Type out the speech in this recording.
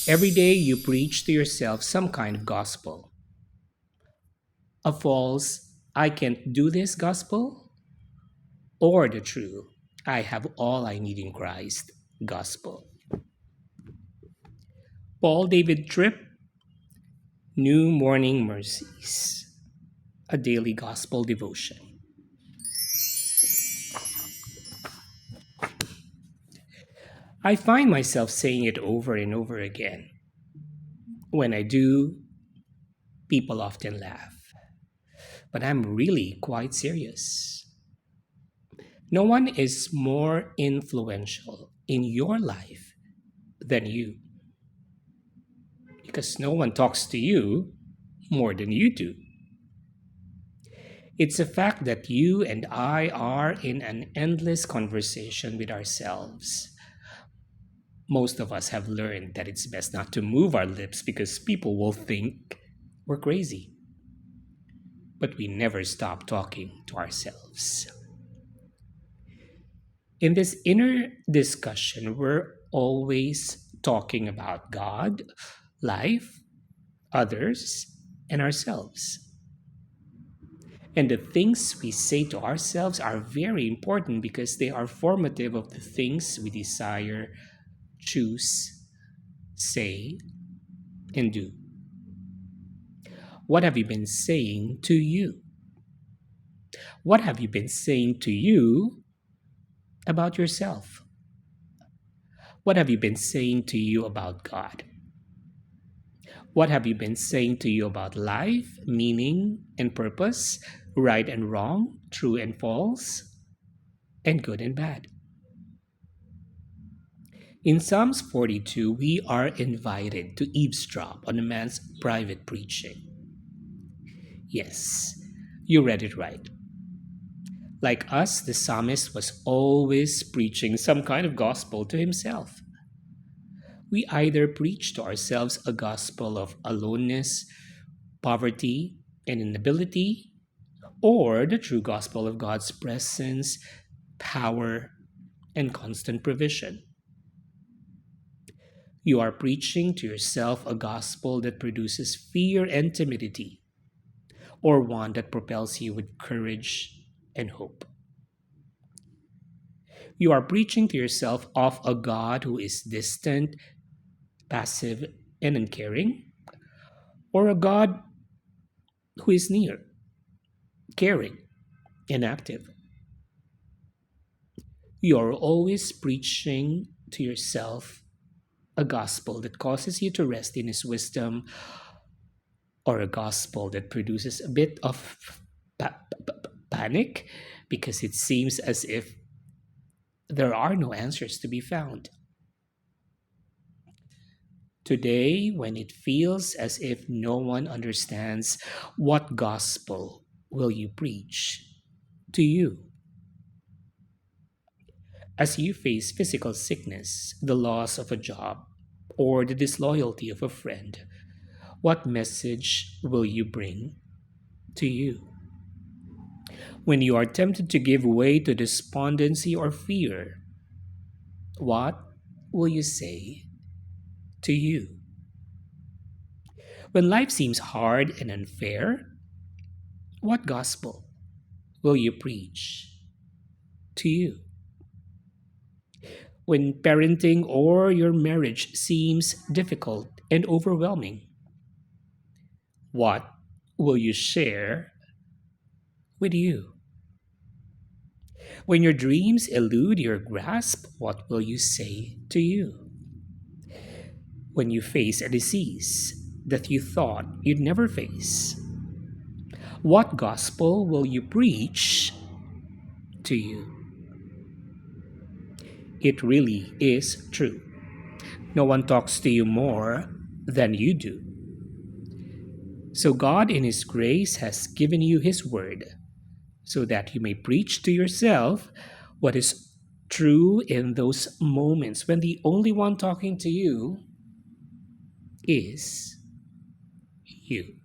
Every day you preach to yourself some kind of gospel. A false, I can't do this gospel, or the true, I have all I need in Christ gospel. Paul David Tripp, New Morning Mercies, a daily gospel devotion. I find myself saying it over and over again. When I do, people often laugh, but I'm really quite serious. No one is more influential in your life than you because no one talks to you more than you do. It's a fact that you and I are in an endless conversation with ourselves. Most of us have learned that it's best not to move our lips because people will think we're crazy. But we never stop talking to ourselves. In this inner discussion, we're always talking about God, life, others, and ourselves. And the things we say to ourselves are very important because they are formative of the things we desire, choose, say, and do. What have you been saying to you? What have you been saying to you about yourself? What have you been saying to you about God? What have you been saying to you about life, meaning and purpose, right and wrong, true and false, and good and bad? In Psalms 42, we are invited to eavesdrop on a man's private preaching. Yes, you read it right. Like us, the psalmist was always preaching some kind of gospel to himself. We either preach to ourselves a gospel of aloneness, poverty, and inability, or the true gospel of God's presence, power, and constant provision. You are preaching to yourself a gospel that produces fear and timidity, or one that propels you with courage and hope. You are preaching to yourself of a God who is distant, passive, and uncaring, or a God who is near, caring, and active. You are always preaching to yourself a gospel that causes you to rest in His wisdom, or a gospel that produces a bit of panic because it seems as if there are no answers to be found. Today, when it feels as if no one understands, what gospel will you preach to you? As you face physical sickness, the loss of a job, or the disloyalty of a friend, what message will you bring to you? When you are tempted to give way to despondency or fear, what will you say to you? When life seems hard and unfair, what gospel will you preach to you? When parenting or your marriage seems difficult and overwhelming, what will you share with you? When your dreams elude your grasp, what will you say to you? When you face a disease that you thought you'd never face, what gospel will you preach to you? It really is true. No one talks to you more than you do. So God, in His grace, has given you His word so that you may preach to yourself what is true in those moments when the only one talking to you is you.